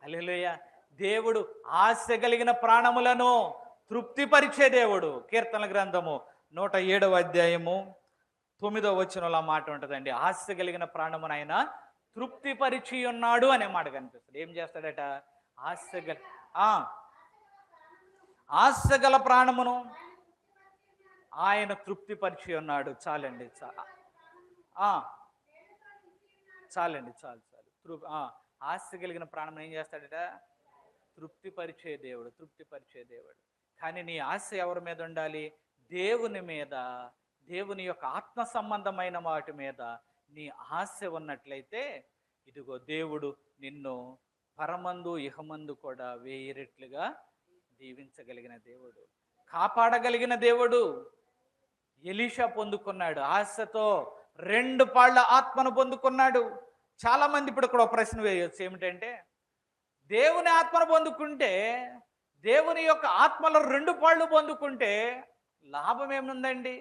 హల్లెలూయా. దేవుడు ఆశ కలిగిన ప్రాణములను తృప్తిపరిచే దేవుడు. కీర్తనల గ్రంథము 107వ అధ్యాయము 9వ వచనంలో మాట ఉంటుందండి. ఆశ కలిగిన ప్రాణమును ఆయన తృప్తిపరిచి ఉన్నాడు అనే మాట కనిపిస్తుంది. ఏం చేస్తాడట? ఆశ గల ప్రాణమును ఆయన తృప్తిపరిచి ఉన్నాడు. చాలండి, చాలండి, చాలు. ఆశ కలిగిన ప్రాణం ఏం చేస్తాడట? తృప్తిపరిచే దేవుడు. కానీ నీ ఆశ ఎవరి మీద ఉండాలి? దేవుని మీద, దేవుని యొక్క ఆత్మ సంబంధమైన వాటి మీద నీ ఆశ ఉన్నట్లయితే, ఇదిగో దేవుడు నిన్ను పరమందు ఇహమందు కూడా 1000 రెట్లుగా దీవించగలిగిన దేవుడు, కాపాడగలిగిన దేవుడు. ఎలీషా పొందుకున్నాడు, ఆశతో 2 పాళ్ళ ఆత్మను పొందుకున్నాడు. చాలా మంది ఇప్పుడు ఇక్కడ ఒక ప్రశ్న వేయవచ్చు, ఏమిటంటే దేవుని ఆత్మను పొందుకుంటే, దేవుని యొక్క ఆత్మలో 2 పాళ్ళు పొందుకుంటే లాభం ఏముందండి?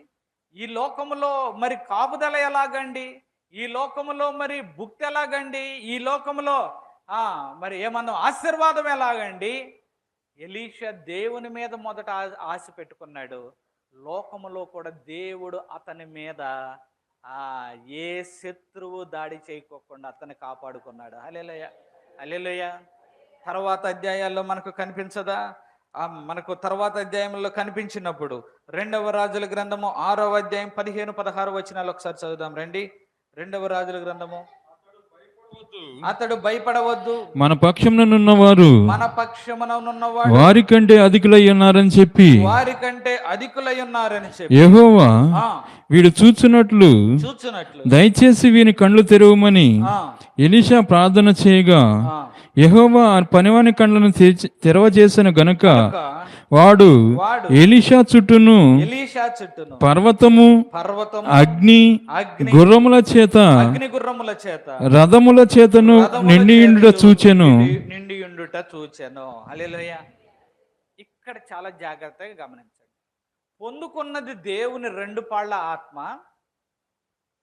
ఈ లోకములో మరి కాపుదల ఎలాగండి? ఈ లోకములో మరి భుక్తి ఎలాగండి? ఈ లోకములో మరి ఏమన్నా ఆశీర్వాదం ఎలాగండి? ఎలీషా దేవుని మీద మొదట ఆశ పెట్టుకున్నాడు. లోకములో కూడా దేవుడు అతని మీద ఏ శత్రువు దాడి చేయకోకుండా అతన్ని కాపాడుకున్నాడు. హల్లెలూయా, హల్లెలూయా. తర్వాత అధ్యాయాల్లో మనకు కనిపించదా? మనకు తర్వాత అధ్యాయంలో కనిపించినప్పుడు 2వ రాజుల గ్రంథము 6వ అధ్యాయం 15-16 వచనాలు ఒకసారి చదువుదాం రండి. 2వ రాజుల గ్రంథము. అతడు భయపడవద్దు, మన పక్షముననున్నవారు వారికంటే అధికులై ఉన్నారని చెప్పి యెహోవా వీడు చూచున్నట్లు దయచేసి వీని కళ్ళు తెరవమని ఎలీషా ప్రార్థన చేయగా, యెహోవా పనివాని కళ్ళను తెరవజేసిన గనుక వాడు ఎలీషా చుట్టూను పర్వతము, అగ్ని గుర్రముల చేత రథముల చేతను నిండియుండుట చూచెను. హల్లెలూయా. ఇక్కడ చాలా జాగ్రత్తగా గమనించండి. పొందుకున్నది దేవుని 2 పాళ్ళ ఆత్మ.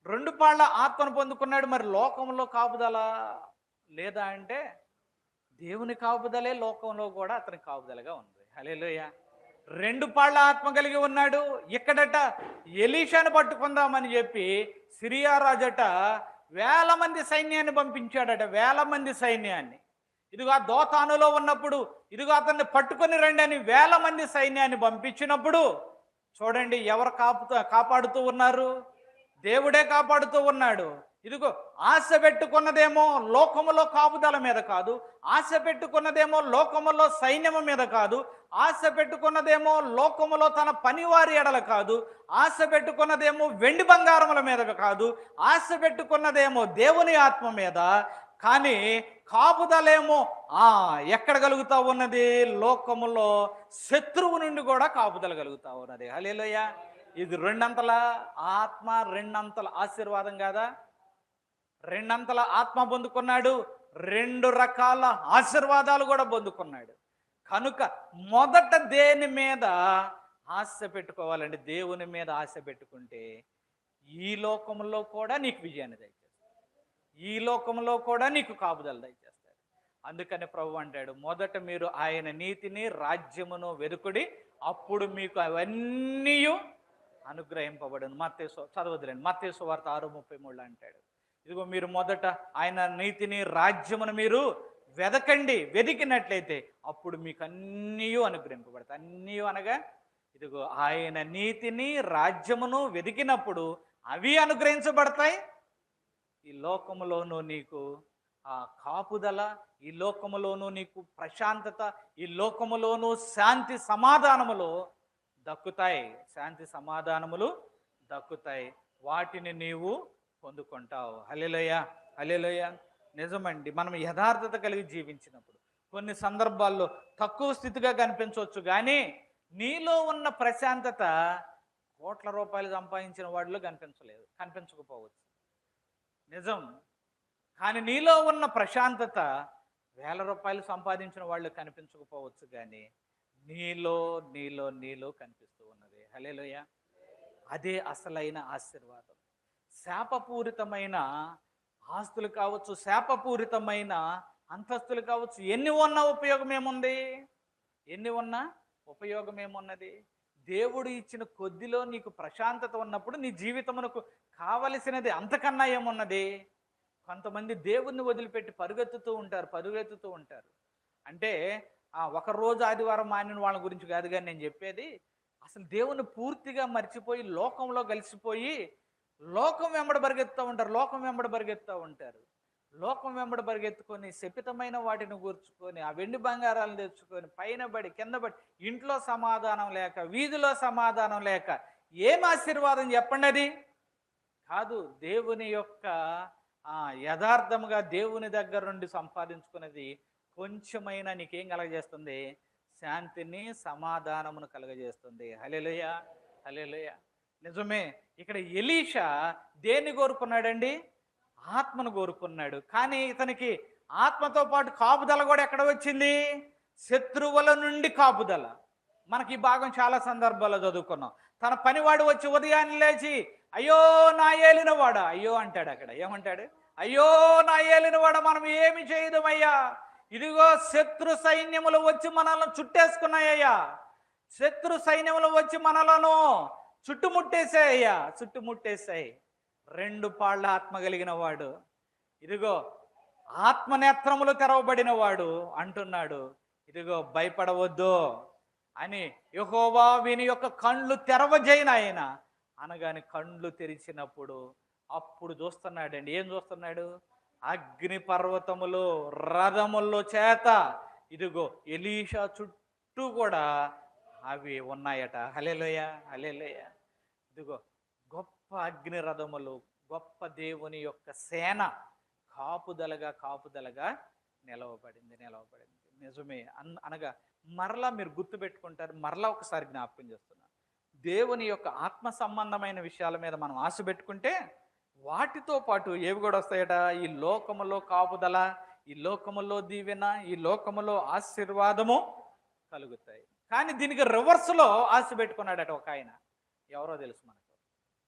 2 పాళ్ళ ఆత్మను పొందుకున్నాడు. మరి లోకంలో కాపుదల లేదా అంటే, దేవుని కాపుదలే లోకంలో కూడా అతని కాపుదలగా ఉంది. హల్లెలూయా. 2 పాళ్ళ ఆత్మ కలిగి ఉన్నాడు. ఇక్కడట ఎలీషాను పట్టుకుందామని చెప్పి సిరియా రాజట 1000 మంది సైన్యాన్ని పంపించాడట. 1000 మంది సైన్యాన్ని. ఇదిగో ఆ దోతానులో ఉన్నప్పుడు, ఇదిగో అతన్ని పట్టుకొని రండి అని 1000 మంది సైన్యాన్ని పంపించినప్పుడు చూడండి, ఎవరు కాపాడుతూ ఉన్నారు? దేవుడే కాపాడుతూ ఉన్నాడు. ఇదిగో ఆశ పెట్టుకున్నదేమో లోకములో కాపుదల మీద కాదు, ఆశ పెట్టుకున్నదేమో లోకములో సైన్యము మీద కాదు, ఆశ పెట్టుకున్నదేమో లోకములో తన పనివారి ఎడల కాదు, ఆశ పెట్టుకున్నదేమో వెండి బంగారముల మీద కాదు, ఆశ పెట్టుకున్నదేమో దేవుని ఆత్మ మీద. కానీ కాపుదలేమో ఎక్కడ కలుగుతా ఉన్నది? లోకములో శత్రువు నుండి కూడా కాపుదల కలుగుతా ఉన్నది. హల్లెలూయా. ఇది 2 అంతల ఆత్మ, 2 అంతల ఆశీర్వాదం కాదా? 2 అంతల ఆత్మ పొందుకున్నాడు, 2 రకాల ఆశీర్వాదాలు కూడా పొందుకున్నాడు. కనుక మొదట దేని మీద ఆశ పెట్టుకోవాలండి? దేవుని మీద ఆశ పెట్టుకుంటే ఈ లోకంలో కూడా నీకు విజయాన్ని దయచేస్తాడు, ఈ లోకంలో కూడా నీకు కాపుదల దయచేస్తాడు. అందుకని ప్రభు అంటాడు, మొదట మీరు ఆయన నీతిని రాజ్యమును వెదుకుడి, అప్పుడు మీకు అవన్నీ అనుగ్రహింపబడును. చదవదులేండి, మత్తయి సువార్త 6:33 అంటాడు. ఇదిగో మీరు మొదట ఆయన నీతిని రాజ్యమును మీరు వెదకండి, వెదికినట్లయితే అప్పుడు మీకు అన్నీ అనుగ్రహింపబడతాయి. అన్నీ అనగా ఇదిగో ఆయన నీతిని రాజ్యమును వెదికినప్పుడు అవి అనుగ్రహించబడతాయి. ఈ లోకములోనూ నీకు కాపుదల, ఈ లోకములోనూ నీకు ప్రశాంతత, ఈ లోకములోనూ శాంతి సమాధానములు దక్కుతాయి. శాంతి సమాధానములు దక్కుతాయి, వాటిని నీవు పొందుకుంటావు. హల్లెలూయా, హల్లెలూయా. నిజమండి, మనం యథార్థత కలిగి జీవించినప్పుడు కొన్ని సందర్భాల్లో తక్కువ స్థితిగా కనిపించవచ్చు, కానీ నీలో ఉన్న ప్రశాంతత కోట్ల రూపాయలు సంపాదించిన వాడిలో కనిపించకపోవచ్చు, నిజం. కానీ నీలో ఉన్న ప్రశాంతత 1000 రూపాయలు సంపాదించిన వాళ్ళు కనిపించకపోవచ్చు, కానీ నీలో నీలో నీలో కనిపిస్తూ ఉన్నది. హల్లెలూయా. అదే అసలైన ఆశీర్వాదం. శాపపూరితమైన ఆస్తులు కావచ్చు, శాపపూరితమైన అంతస్తులు కావచ్చు, ఎన్ని ఉన్నా ఉపయోగం ఏముంది? ఎన్ని ఉన్నా ఉపయోగం ఏమున్నది? దేవుడు ఇచ్చిన కొద్దిలో నీకు ప్రశాంతత ఉన్నప్పుడు నీ జీవితమునకు కావలసినది అంతకన్నా ఏమున్నది? కొంతమంది దేవుణ్ణి వదిలిపెట్టి పరుగెత్తుతూ ఉంటారు. అంటే ఒక రోజు ఆదివారం మానిన వాళ్ళ గురించి కాదు కానీ నేను చెప్పేది, అసలు దేవుని పూర్తిగా మర్చిపోయి లోకంలో కలిసిపోయి లోకం వెంబడి పరిగెత్తుతూ ఉంటారు. లోకం వెంబడి పరిగెత్తుకొని శపితమైన వాటిని కూర్చుకొని ఆ వెండి బంగారాలను తెచ్చుకొని పైన పడి కింద పడి ఇంట్లో సమాధానం లేక, వీధిలో సమాధానం లేక ఏం ఆశీర్వాదం చెప్పండి అది? కాదు. దేవుని యొక్క యథార్థముగా దేవుని దగ్గర నుండి సంపాదించుకున్నది కొంచెమైనా నీకేం కలగజేస్తుంది? శాంతిని, సమాధానమును కలగజేస్తుంది. హల్లెలూయా, హల్లెలూయా. నిజమే. ఇక్కడ ఎలీషా దేన్ని కోరుకున్నాడండి? ఆత్మను కోరుకున్నాడు. కానీ ఇతనికి ఆత్మతో పాటు కాపుదల కూడా ఎక్కడ వచ్చింది? శత్రువుల నుండి కాపుదల. మనకి ఈ భాగం చాలా సందర్భాల్లో చదువుకున్నాం. తన పనివాడు వచ్చి ఉదయాన్నే లేచి అయ్యో నా ఏలినవాడా, అయ్యో అంటాడు. అక్కడ ఏమంటాడు? అయ్యో నా ఏలినవాడా, మనం ఏమి చేయదమయ్యా, ఇదిగో శత్రు సైన్యములు వచ్చి మనల్ని చుట్టేసుకున్నాయ్యా, శత్రు సైన్యములు వచ్చి మనలను చుట్టుముట్టేశాయి. 2 పాళ్ళ ఆత్మ కలిగిన వాడు, ఇదిగో ఆత్మనేత్రములు తెరవబడిన వాడు అంటున్నాడు, ఇదిగో భయపడవద్దు అని. యెహోవా వీని యొక్క కళ్ళు తెరవజేయనాయన అనగాని కళ్ళు తెరిచినప్పుడు అప్పుడు చూస్తున్నాడండి. ఏం చూస్తున్నాడు? అగ్ని పర్వతములు రథముల్లో చేత ఇదిగో ఎలీషా చుట్టూ కూడా అవి ఉన్నాయట. హల్లెలూయా, హల్లెలూయా. ఇదిగో గొప్ప అగ్ని రథములు, గొప్ప దేవుని యొక్క సేన కాపుదలగా నిలవబడింది. నిజమే. అనగా మరలా మీరు గుర్తుపెట్టుకుంటారు, మరలా ఒకసారి జ్ఞాపకం చేస్తున్నా, దేవుని యొక్క ఆత్మ సంబంధమైన విషయాల మీద మనం ఆశ పెట్టుకుంటే వాటితో పాటు ఏవి కూడా వస్తాయట? ఈ లోకములో కాపుదల, ఈ లోకములో దీవెన, ఈ లోకములో ఆశీర్వాదము కలుగుతాయి. కానీ దీనికి రివర్స్లో ఆశ పెట్టుకున్నాడట ఒక ఆయన. ఎవరో తెలుసు మనకు.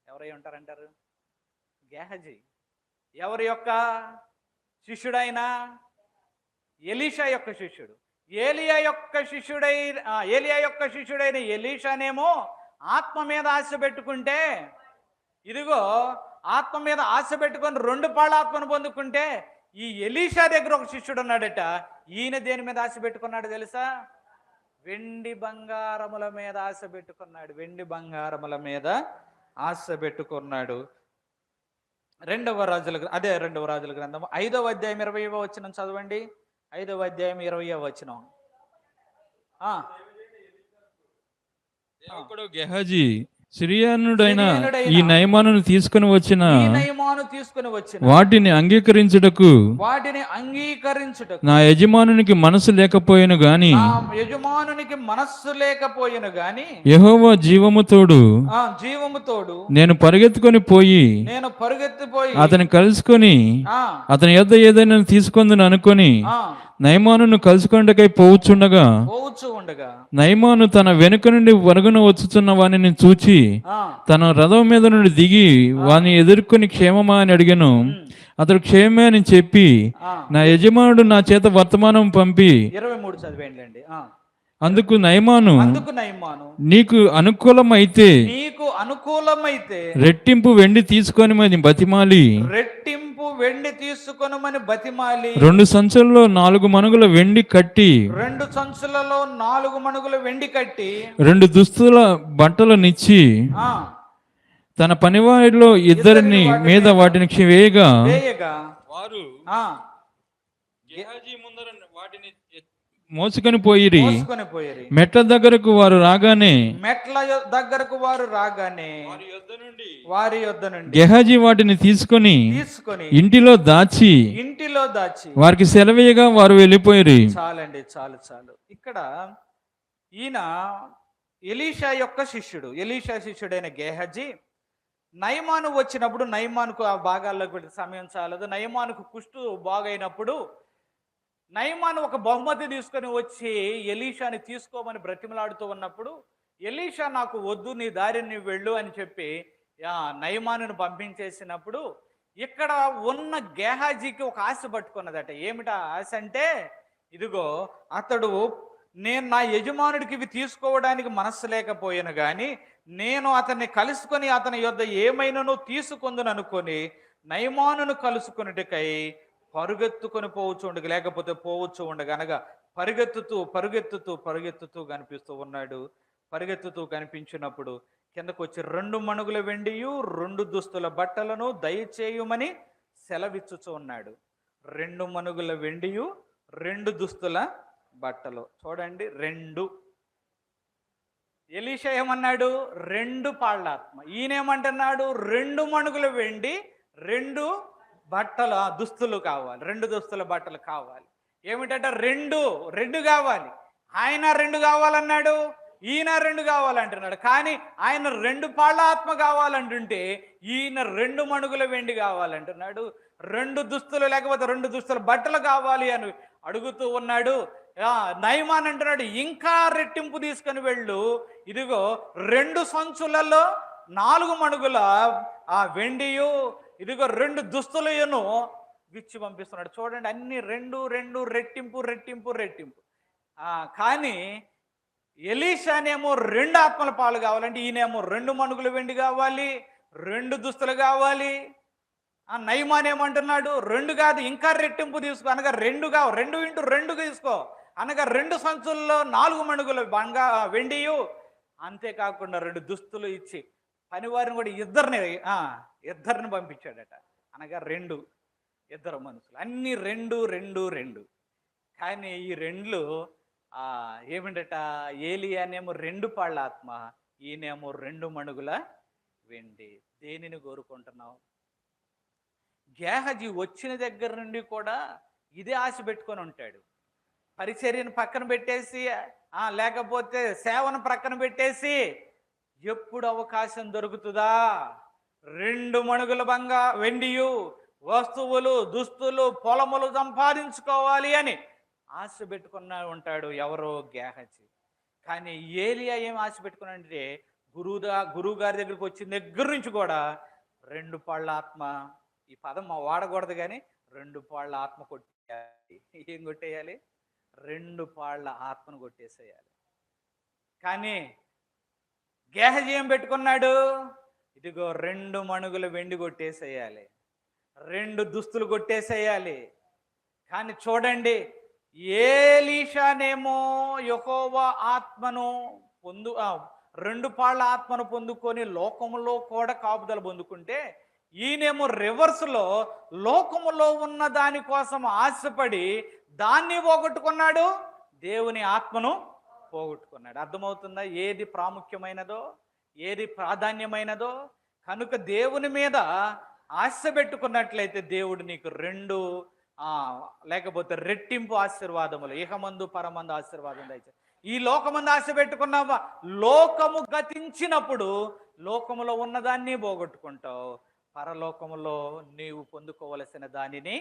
ఎవరై ఉంటారంటారు? గేహజీ. ఎవరి యొక్క శిష్యుడైనా? ఎలీషా యొక్క శిష్యుడు. ఏలియా యొక్క శిష్యుడైన ఎలీషానేమో ఆత్మ మీద ఆశ పెట్టుకుంటే, ఇదిగో ఆత్మ మీద ఆశ పెట్టుకొని 2 పాళ్ళ ఆత్మను పొందుకుంటే, ఈ ఎలీషా దగ్గర ఒక శిష్యుడు ఉన్నాడట. ఈయన దేని మీద ఆశ పెట్టుకున్నాడు తెలుసా? వెండి బంగారముల మీద ఆశ పెట్టుకున్నాడు. రెండవ రాజుల గ్రంథం 5వ అధ్యాయం 20వ వచనం చదవండి. 5వ అధ్యాయం 20వ వచనం. గెహజీ సిరియానుడైన ఈ నయమానును తీసుకుని వచ్చిన వాటిని అంగీకరించుటకు నా యజమానునికి మనసు లేకపోయిన గాని యెహోవా జీవముతోడు నేను పరిగెత్తుకొని పోయి అతని కలుసుకొని అతని యొద్ద ఏదైనా తీసుకుందని అనుకొని నయమానును కలుసుకొండకై పోవచ్చుండగా నయమాను తన వెనుక నుండి వరుగున వచ్చుచున్న వానిని చూచి తన రథం మీద నుండి దిగి వాని ఎదుర్కొని క్షేమమా అని అడిగాను. అతడు క్షేమే అని చెప్పి నా యజమానుడు నా చేత వర్తమానం పంపి 23 చదివేయండి. అందుకు నయమాను నీకు అనుకూలమైతే రెట్టింపు వెండి తీసుకొని బతిమాలి 2 సంచులలో 4 మణుగుల వెండి కట్టి 2 దుస్తుల బట్టలనిచ్చి తన పనివారిలో 2 మీద వాటిని వేయగా వారు గెహజీ ముందర వాటిని మోసుకొని పోయిరి. మెట్ల దగ్గరకు వారు రాగానే వారి యొద్ద నుండి గెహజీ వాటిని తీసుకొని ఇంటిలో దాచి వారికి సెలవేయగా వారు వెళ్ళిపోయిరి. చాలండి, చాలు. ఇక్కడ ఈయన ఎలీషా యొక్క శిష్యుడైన గెహజీ నయమాను వచ్చినప్పుడు, నయమానుకు ఆ భాగాల్లోకి వెళ్ళి సమయం చాలదు, నయమానుకు కుష్టు బాగైనప్పుడు నయమాను ఒక బహుమతి తీసుకొని వచ్చి ఎలీషాని తీసుకోమని బ్రతిమలాడుతూ ఉన్నప్పుడు ఎలీషా నాకు వద్దు, నీ దారిని వెళ్ళు అని చెప్పి నయమానును పంపించేసినప్పుడు ఇక్కడ ఉన్న గేహాజీకి ఒక ఆశ పట్టుకున్నదట. ఏమిటా ఆశ అంటే, ఇదిగో అతడు నేను నా యజమానుడికి ఇవి తీసుకోవడానికి మనస్సు లేకపోయాను కానీ నేను అతన్ని కలుసుకొని అతని యొద్ద ఏమైనానో తీసుకుందును అనుకొని నయమానును కలుసుకొనుటకై పరుగెత్తుకొని పోవచ్చు లేకపోతే పోవచ్చు ఉండగా అనగా పరుగెత్తుతూ కనిపిస్తూ ఉన్నాడు. పరిగెత్తుతూ కనిపించినప్పుడు కిందకు వచ్చి 2 మణుగుల వెండియు 2 దుస్తుల బట్టలను దయచేయుమని సెలవిచ్చుచూ ఉన్నాడు. 2 మణుగుల వెండియు 2 దుస్తుల బట్టలు. చూడండి, 2. ఎలీషా ఏమన్నాడు? 2 పాళ్ళ ఆత్మ. ఈయనేమంటున్నాడు? 2 మణుగుల వెండి 2 బట్టల దుస్తులు కావాలి, 2 దుస్తుల బట్టలు కావాలి. ఏమిటంటే 2 కావాలి. ఆయన 2 కావాలన్నాడు, ఈయన 2 కావాలంటున్నాడు. కానీ ఆయన 2 పాళ్ళ ఆత్మ కావాలంటుంటే ఈయన 2 మణుగుల వెండి కావాలంటున్నాడు. 2 దుస్తులు లేకపోతే 2 దుస్తుల బట్టలు కావాలి అని అడుగుతూ ఉన్నాడు. నయమాన్ అంటున్నాడు, ఇంకా రెట్టింపు తీసుకొని వెళ్ళు, ఇదిగో 2 సంచులలో 4 మణుగుల ఆ వెండియు, ఇదిగో 2 దుస్తులను విచ్చి పంపిస్తున్నాడు. చూడండి, అన్ని 2 రెట్టింపు. కానీ ఎలీషానేమో 2 ఆత్మల పాలు కావాలంటే ఈయనేమో 2 మణుగుల వెండి కావాలి, 2 దుస్తులు కావాలి. నయమాన్ ఏమంటున్నాడు? 2 కాదు, ఇంకా రెట్టింపు తీసుకో అనగా 2 కావు, 2 ఇంటూ 2 తీసుకో అనగా 2 సంచుల్లో 4 మణుగుల వెండియు, అంతేకాకుండా 2 దుస్తులు ఇచ్చి పనివారిని కూడా ఇద్దరిని పంపించాడట. అనగా 2 మనుషులు, అన్ని 2. కానీ ఈ 2 ఏమిటట? ఏలియానేమో 2 పాళ్ళ ఆత్మ, ఈయనేమో 2 మణుగుల వెండి. దేనిని కోరుకుంటున్నావు? గేహజీ వచ్చిన దగ్గర నుండి కూడా ఇదే ఆశ పెట్టుకొని ఉంటాడు. పరిచర్యను పక్కన పెట్టేసి లేకపోతే సేవను పక్కన పెట్టేసి ఎప్పుడు అవకాశం దొరుకుతుందా 2 మణుగుల వెండియు, వస్తువులు, దుస్తులు, పొలములు సంపాదించుకోవాలి అని ఆశ పెట్టుకున్న ఉంటాడు ఎవరో? గేహజీ. కానీ ఏలియా ఏం ఆశ పెట్టుకున్నాడంటే గురువు గారి దగ్గరికి వచ్చిన దగ్గర నుంచి కూడా 2 పాళ్ళ ఆత్మ, ఈ పదం వాడకూడదు కానీ 2 పాళ్ళ ఆత్మ కొట్టేయాలి. ఏం కొట్టేయాలి? 2 పాళ్ళ ఆత్మను కొట్టేసేయాలి. కానీ గేహజీ ఏం పెట్టుకున్నాడు? ఇదిగో 2 మణుగుల వెండి కొట్టేసేయాలి, 2 దుస్తులు కొట్టేసేయాలి. కానీ చూడండి, ఏలీషానేమో యెహోవా ఆత్మను 2 పాళ్ళ ఆత్మను పొందుకొని లోకములో కూడా కాపుదల పొందుకుంటే ఈయనేమో రివర్స్లో లోకములో ఉన్న దాని కోసం ఆశపడి దాన్ని పోగొట్టుకున్నాడు, దేవుని ఆత్మను పోగొట్టుకున్నాడు. అర్థమవుతుందా ఏది ప్రాముఖ్యమైనదో, ఏది ప్రాధాన్యమైనదో? కనుక దేవుని మీద ఆశ పెట్టుకున్నట్లయితే దేవుడు నీకు 2 లేకపోతే రెట్టింపు ఆశీర్వాదములు, ఇహమందు పరమందు ఆశీర్వాదం దయచేసి. ఈ లోకమందు ఆశ పెట్టుకున్నావా, లోకము గతించినప్పుడు లోకములో ఉన్నదాన్ని పోగొట్టుకుంటావు, పరలోకములో నీవు పొందుకోవలసిన దానిని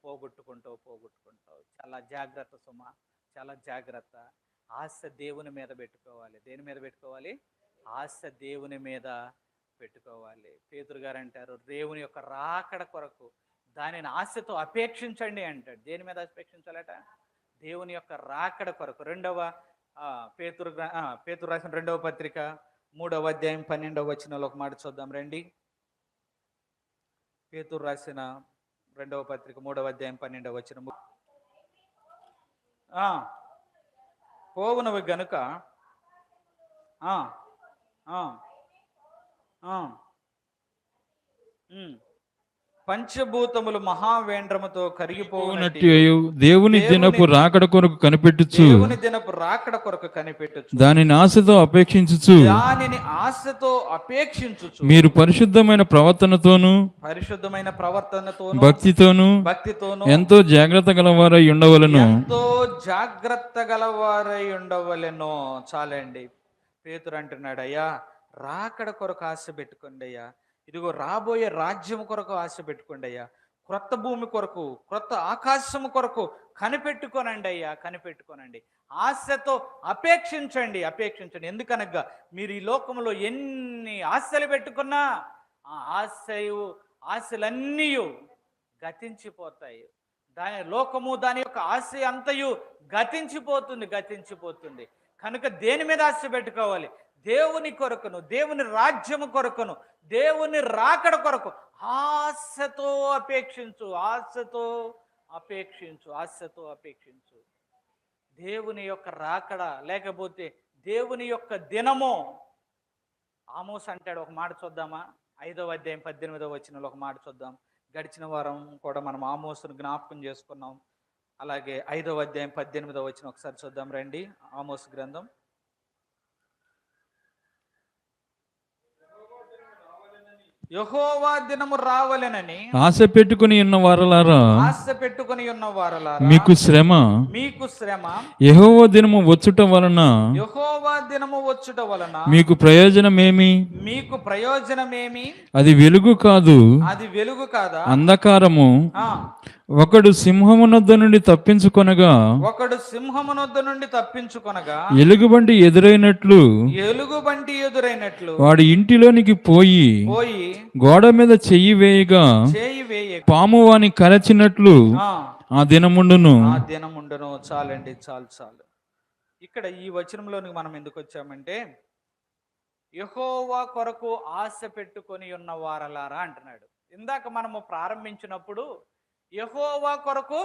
పోగొట్టుకుంటావు. చాలా జాగ్రత్త సుమ, చాలా జాగ్రత్త. ఆశ దేవుని మీద పెట్టుకోవాలి. దేని మీద పెట్టుకోవాలి? ఆశ దేవుని మీద పెట్టుకోవాలి. పేతురు గారు అంటారు, దేవుని యొక్క రాకడ కొరకు దానిని ఆశతో అపేక్షించండి అంటాడు. దేని మీద అపేక్షించాలట? దేవుని యొక్క రాకడ కొరకు. పేతురు రాసిన 2వ పత్రిక 3వ అధ్యాయం 12వ వచనంలో ఒక మాట చూద్దాం రండి. పేతురు రాసిన 2వ పత్రిక 3వ అధ్యాయం 12వ వచనం. పోవునవి గనుక పంచభూతములు మహావేంద్రముతో కరిగిపోవునట్టు దేవుని దినపు రాకడ కొరకు కనిపెట్టుచు, దానిని ఆశతో అపేక్షించుచు మీరు పరిశుద్ధమైన ప్రవర్తనతోను భక్తితోను ఎంతో జాగ్రత్త గలవారై ఉండవలెను. చాలండి. పేతురు అంటున్నాడు, అయ్యా రాకడ కొరకు ఆశ పెట్టుకోండి అయ్యా, ఇదిగో రాబోయే రాజ్యం కొరకు ఆశ పెట్టుకోండి అయ్యా, క్రొత్త భూమి కొరకు, క్రొత్త ఆకాశము కొరకు కనిపెట్టుకోనండి అయ్యా, కనిపెట్టుకోనండి. ఆశతో అపేక్షించండి. ఎందుకనగా మీరు ఈ లోకంలో ఎన్ని ఆశలు పెట్టుకున్నా ఆ ఆశలన్నీ గతించిపోతాయి. లోకము దాని యొక్క ఆశ అంతయు గతించిపోతుంది. కనుక దేని మీద ఆశ పెట్టుకోవాలి? దేవుని కొరకును, దేవుని రాజ్యము కొరకును, దేవుని రాకడ కొరకు ఆశతో అపేక్షించు. దేవుని యొక్క రాకడ లేకపోతే దేవుని యొక్క దినము. ఆమోస్ అంటాడు, ఒక మాట చూద్దామా? 5వ అధ్యాయం 18వ వచనంలో ఒక మాట చూద్దాం. గడిచిన వారం కూడా మనం ఆమోసును జ్ఞాపకం చేసుకున్నాం. అలాగే 5వ అధ్యాయం 18వ వచనం ఒకసారి చూద్దాం రండి. ఆమోసు గ్రంథం. యెహోవా దినము రావలెనని ఆశ పెట్టుకుని ఉన్న వారలారా, మీకు శ్రమ యెహోవా దినము వచ్చుట వలన మీకు ప్రయోజనమేమి? అది వెలుగు కాదా? అంధకారము. ఒకడు సింహమునొద్ద నుండి తప్పించుకొనగా ఎలుగుబంటి ఎదురైనట్లు వాడి ఇంటిలోనికి పోయి గోడ మీద చెయ్యి వేయగా పాము వాని కరచినట్లు ఆ దినముండును. చాలండి, చాలు. ఇక్కడ ఈ వచనంలోనికి మనం ఎందుకు వచ్చామంటే, యెహోవా కొరకు ఆశ పెట్టుకొని ఉన్న వారలారా అంటున్నాడు. ఇందాక మనము ప్రారంభించినప్పుడు యెహోవా కొరకు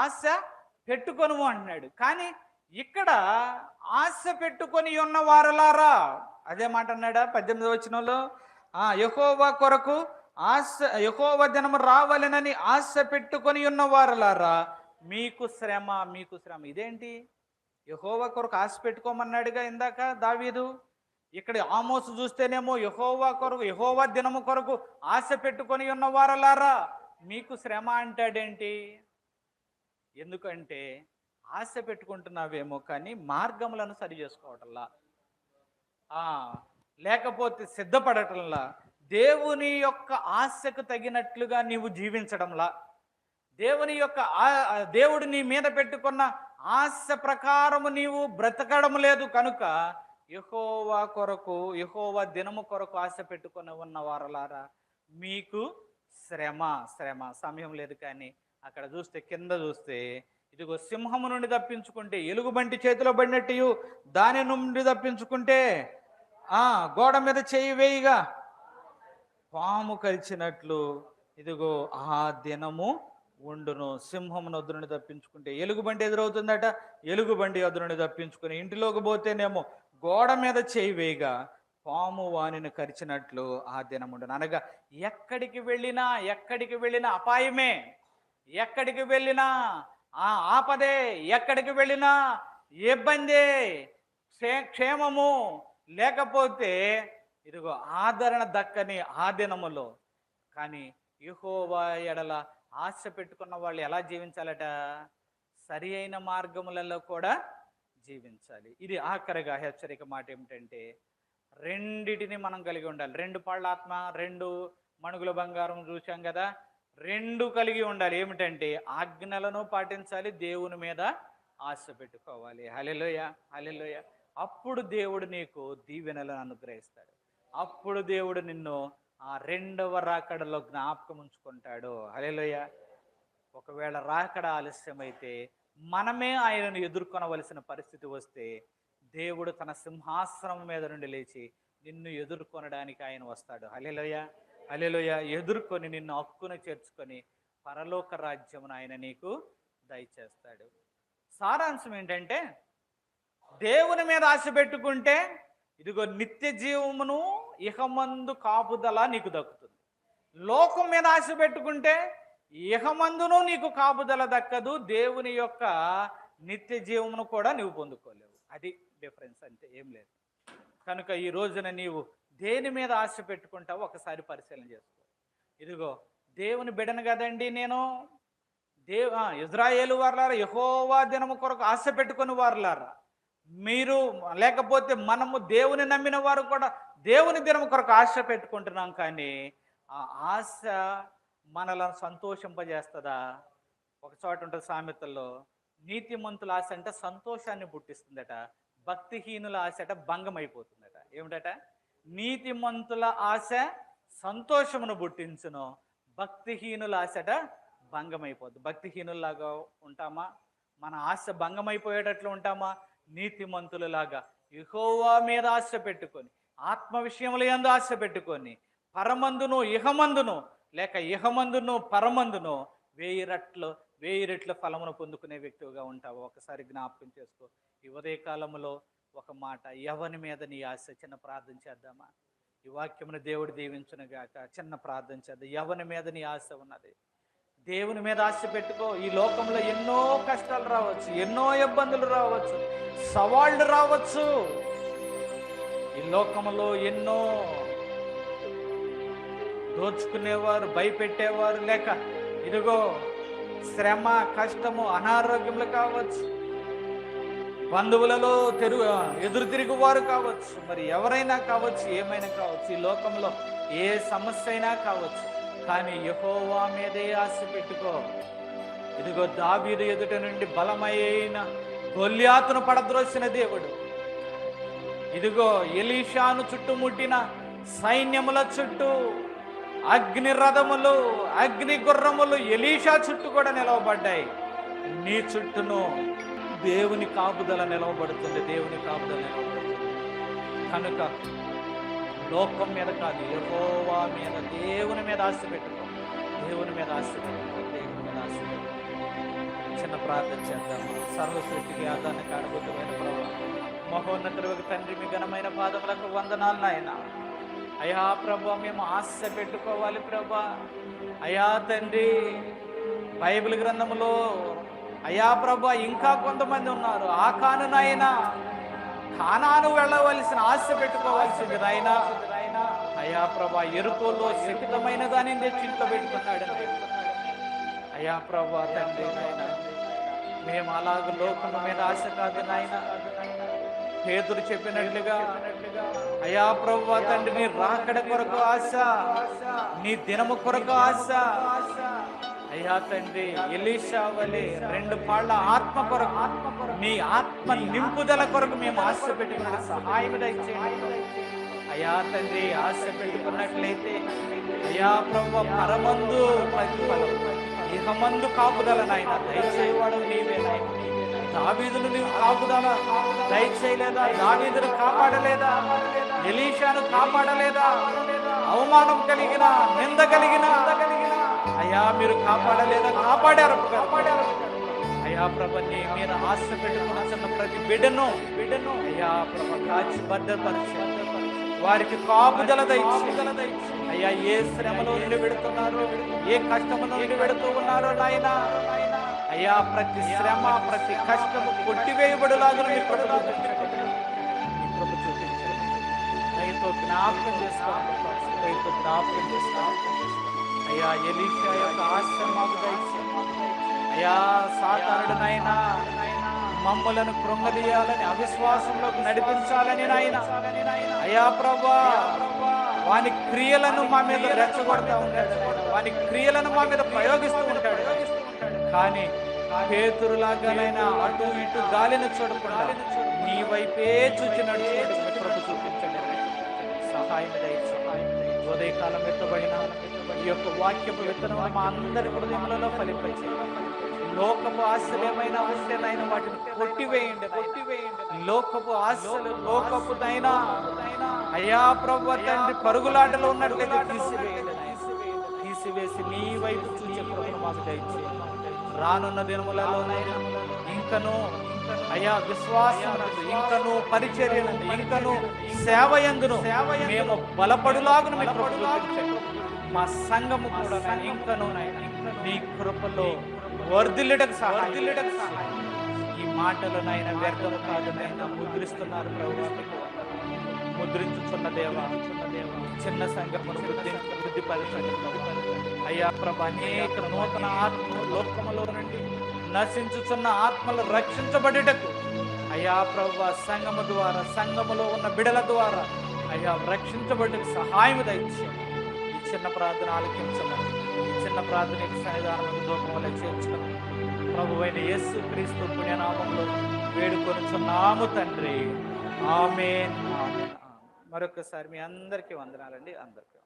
ఆశ పెట్టుకొను అంటున్నాడు. కానీ ఇక్కడ ఆశ పెట్టుకొని ఉన్న వారలారా అదే మాట అన్నాడా 18వ వచనంలో? యెహోవా కొరకు యెహోవా దినము రావాలనని ఆశ పెట్టుకొని ఉన్న వారలారా మీకు శ్రమ. ఇదేంటి? యెహోవా కొరకు ఆశ పెట్టుకోమన్నాడుగా ఇందాక దావీదు. ఇక్కడ ఆమోసు చూస్తేనేమో యెహోవా దినము కొరకు ఆశ పెట్టుకొని ఉన్న వారలారా మీకు శ్రమ అంటాడేంటి? ఎందుకంటే ఆశ పెట్టుకుంటున్నావేమో కానీ మార్గములను సరి చేసుకోవటంలా, లేకపోతే సిద్ధపడటంలా, దేవుని యొక్క ఆశకు తగినట్లుగా నీవు జీవించడంలా, దేవుడు నీ మీద పెట్టుకున్న ఆశ ప్రకారము నీవు బ్రతకడం లేదు. కనుక యెహోవా దినము కొరకు ఆశ పెట్టుకొని ఉన్న వారలారా మీకు శ్రమ. సమయం లేదు కానీ అక్కడ చూస్తే, కింద చూస్తే, ఇదిగో సింహము నుండి తప్పించుకుంటే ఎలుగుబంటి చేతిలో పడినట్టు, దాని నుండి తప్పించుకుంటే గోడ మీద చేయి వేయిగా పాము కలిచినట్లు ఇదిగో ఆ దినము ఉండును. సింహము వద్ద నుండి తప్పించుకుంటే ఎలుగుబంటి ఎదురవుతుందట, ఎలుగుబంటి వద్ద నుండి తప్పించుకుని ఇంటిలోకి పోతేనేమో గోడ మీద చేయి వేయిగా పాము వానిని కరిచినట్లు ఆ దినముండును. అనగా ఎక్కడికి వెళ్ళినా అపాయమే, ఎక్కడికి వెళ్ళినా ఆపదే, ఎక్కడికి వెళ్ళినా ఇబ్బందే, క్షేమము లేకపోతే ఇదిగో ఆదరణ దక్కని ఆ దినములో. కానీ యెహోవా ఎడల ఆశ పెట్టుకున్న వాళ్ళు ఎలా జీవించాలట? సరి అయిన మార్గములలో కూడా జీవించాలి. ఇది ఆఖరిగా హెచ్చరిక మాట ఏమిటంటే, రెండిటిని మనం కలిగి ఉండాలి. 2 పాళ్ళ ఆత్మ, 2 మణుగుల బంగారం చూసాం కదా, 2 కలిగి ఉండాలి. ఏమిటంటే ఆజ్ఞలను పాటించాలి, దేవుని మీద ఆశ పెట్టుకోవాలి. హల్లెలూయా. అప్పుడు దేవుడు నీకు దీవెనలను అనుగ్రహిస్తాడు. అప్పుడు దేవుడు నిన్ను ఆ 2వ రాకడలో జ్ఞాపకం ఉంచుకుంటాడు. హల్లెలూయా. ఒకవేళ రాకడ ఆలస్యమైతే మనమే ఆయనను ఎదుర్కొనవలసిన పరిస్థితి వస్తే దేవుడు తన సింహాసనం మీద నుండి లేచి నిన్ను ఎదుర్కొనడానికి ఆయన వస్తాడు. హల్లెలూయా. ఎదుర్కొని నిన్ను హక్కును చేర్చుకొని పరలోక రాజ్యమును ఆయన నీకు దయచేస్తాడు. సారాంశం ఏంటంటే, దేవుని మీద ఆశ పెట్టుకుంటే ఇదిగో నిత్య జీవమును ఇహమందు కాపుదల నీకు దక్కుతుంది. లోకం మీద ఆశ పెట్టుకుంటే ఇహమందును నీకు కాపుదల దక్కదు, దేవుని యొక్క నిత్య జీవమును కూడా నీవు పొందుకోలేవు. అది డిఫరెన్స్, అంతే, ఏం లేదు. కనుక ఈ రోజున నీవు దేని మీద ఆశ పెట్టుకుంటావో ఒకసారి పరిశీలన చేసుకో. ఇదిగో దేవుని బిడను కదండి నేను, ఇజ్రాయేలు వారలారా, యెహోవా దినము కొరకు ఆశ పెట్టుకుని వారలారా మీరు, లేకపోతే మనము దేవుని నమ్మిన వారు కూడా దేవుని దినము కొరకు ఆశ పెట్టుకుంటున్నాం. కానీ ఆ ఆశ మనలను సంతోషింపజేస్తుందా? ఒక చోట ఉంటుంది సామెతల్లో, నీతిమంతుల ఆశ అంటే సంతోషాన్ని పుట్టిస్తుందట, భక్తిహీనుల ఆశ అట భంగం అయిపోతుందట. ఏమిటట? నీతిమంతుల ఆశ సంతోషమును పుట్టించును, భక్తిహీనుల ఆశట భంగమైపోద్ది. భక్తిహీనుల్లాగా ఉంటామా? మన ఆశ భంగమైపోయేటట్లు ఉంటామా? నీతిమంతులలాగా యెహోవా మీద ఆశ పెట్టుకొని, ఆత్మ విషయముల యందు ఆశ పెట్టుకొని, పరమందును ఇహమందును లేక ఇహమందును పరమందును 1000 రెట్ల ఫలమును పొందుకునే వ్యక్తిగా ఉంటావు. ఒకసారి జ్ఞాపకం చేసుకో. ఈ ఉదయకాలంలో ఒక మాట, ఎవని మీద నీ ఆశ? చిన్న ప్రార్థన చేద్దామా? ఈ వాక్యమును దేవుడు దీవించునుగాక. చిన్న ప్రార్థన చేద్దాం. ఎవని మీద నీ ఆశ ఉన్నది? దేవుని మీద ఆశ పెట్టుకో. ఈ లోకంలో ఎన్నో కష్టాలు రావచ్చు, ఎన్నో ఇబ్బందులు రావచ్చు, సవాళ్లు రావచ్చు. ఈ లోకంలో ఎన్నో దోచుకునేవారు, భయపెట్టేవారు, లేక ఇదిగో శ్రమ, కష్టము, అనారోగ్యములు కావచ్చు, బంధువులలో ఎదురు తిరుగువారు కావచ్చు, మరి ఎవరైనా కావచ్చు, ఏమైనా కావచ్చు. ఈ లోకంలో ఏ సమస్య అయినా కావచ్చు, కానీ యెహోవా మీదే ఆశ పెట్టుకో. ఇదిగో దావీదు ఎదుట నుండి బలమైన గొల్యాతును పడద్రోసిన దేవుడు, ఇదిగో ఎలీషాను చుట్టుముట్టిన సైన్యముల చుట్టూ అగ్ని రథములు, అగ్ని గుర్రములు ఎలీషా చుట్టూ కూడా నిలవబడ్డాయి. నీ చుట్టూను దేవుని కాపుదల నిలవబడుతుంది, దేవుని కాపుదల నిలవబడుతుంది. కనుక లోకం మీద కాదు, యెహోవా మీద, దేవుని మీద ఆశ పెట్టుకో. దేవుని మీద ఆశ పెట్టుకో. దేవుని మీద ఆశ పెట్టుకో. చిన్న ప్రార్థన చేద్దాము. సర్వసృష్టికి ఆధారణ కాడబుద్ధమైన ప్రభు, మహోన్నతులకు తండ్రి, మీ ఘనమైన పాదములకు వందనాలు నాయన. అయా ప్రభా, మేము ఆశ పెట్టుకోవాలి ప్రభా. అయా తండ్రి, బైబిల్ గ్రంథంలో అయా ప్రభా ఇంకా కొంతమంది ఉన్నారు. ఆకాను నాయన, కానాను వెళ్ళవలసిన ఆశ పెట్టుకోవాల్సింది నాయన. అయా ప్రభా, ఎరుకోలో శపితమైన దానిని తెచ్చి ఇంట్లో పెట్టుకున్నాడు. అయా ప్రభా తండ్రి నాయన, మేము అలాగ లోకం మీద ఆశ కాదు నాయన. పేతురు చెప్పినట్లుగా అయా ప్రభువా తండ్రి, నీ రాకడ కొరకు ఆశ, నీ దినము కొరకు ఆశ. అయ్యా తండ్రి, ఎలీషా వలె 2 పాళ్ళ ఆత్మ కొరకు, నీ ఆత్మ నింపుదల కొరకు మేము ఆశ పెట్టుకున్న సహాయం దయచేయండి. అయ్యా తండ్రి, ఆశ పెట్టుకున్నట్లయితే అయ్యా ప్రభువా, పరమందు ప్రతిఫలం, ఇహమందు కాపుదల నాయన దయచేయవాడు నీవే నాయన. దావీదును నీవు కాపుదల దయచేయలేదా? దావీదును కాపాడలేదా? ఎలీషాను కాపాడలేదా? అవమానం కలిగిన, నింద కలిగిన అయ్యా మీరు కాపాడలేదా? కాపాడారు. అయ్యా ప్రభ, నీ మీద ఆశ పెట్టుకున్న ప్రతి బిడ్డను అయ్యా ప్రభ కాచి భద్రపరిచి, వారికి కాపుదల దయచేయి. అయ్యా ఏ శ్రమలో నిలబెడుతున్నారో, ఏ కష్టములో నిలబెడుతూ ఉన్నారో నాయన. అయ్యా ప్రతి శ్రమ, ప్రతి కష్టము కొట్టివేయబడులాగా మీ కృప చూపించండి. దయతో జ్ఞాపకం చేసుకోండి, దయతో జ్ఞాపకం చేసుకోండి. అయ్యా ఎలీషా యొక్క ఆశ మాకు దయచేయండి. అయ్యా సాతానుడు నాయన మమ్మలను కృంగదీయాలని, అవిశ్వాసంలోకి నడిపించాలని నాయన. అయ్యా ప్రభా, వాని క్రియలను మా మీద రెచ్చగొడతా ఉంటాడు, వాని క్రియలను మా మీద ప్రయోగిస్తూ ఉంటాడు. కానీ పేతురులాగానైనా అటు ఇటు గాలిని చూడకుండా నీ వైపే చూచి నడుచుకుంటూ ప్రభు చూపించండి. సహాయం దయచేయండి. ఉదయకాలం ఎత్తబడిన ఈ యొక్క వాక్యపు విత్తనం మా అందరి హృదయములలో ఫలింపచేయండి. లోకపు ఆశలు ఏమైనా ఉంటే నాయన వాటిని కొట్టివేయండి. లోకపు ఆశలు, లోకపుదైనా అయ్యా ప్రభు తండ్రి పరుగులాటలో ఉన్నట్లయితే తీసివేసి నీ వైపు చూసే ప్రభును మాకు దయచేయండి. రానున్న దినములలోనైనా ఇంకను అయ్యా విశ్వాసమునందు, ఇంకను పరిచర్యనందు, ఇంకను సేవయందును మేము బలపడులాగును మీ కృప చూపించండి. మా సంఘము కూడా ఇంకను నీ కృపలో వర్ధిల్లుటకు సహాయం. ఈ మాటలు నాయన వ్యర్థము కాదు నాయన, ముద్రిస్తున్నారు ప్రభు. ముద్రించుచున్న దేవా, చిన్న సంఘమును వృద్ధిపరచండి అయ్యా ప్రభు. అనేక నూతన ఆత్మలు లోకములో నుండి నశించుచున్న ఆత్మలు రక్షించబడుటకు అయ్యా ప్రభు, సంఘము ద్వారా, సంఘములో ఉన్న బిడల ద్వారా అయ్యా రక్షించబడుటకు సహాయం దయచేయండి. ఈ చిన్న ప్రార్థన ఆలకించమని, ఈ చిన్న ప్రార్థన సన్నిధానము దూపములో చేర్చుకుని ప్రభువైన యేసు క్రీస్తు పుణ్యనామంలో వేడుకొనుచున్నాము తండ్రి. ఆమేన్. మరొకసారి మీ అందరికీ వందనాలండి. అందరికీ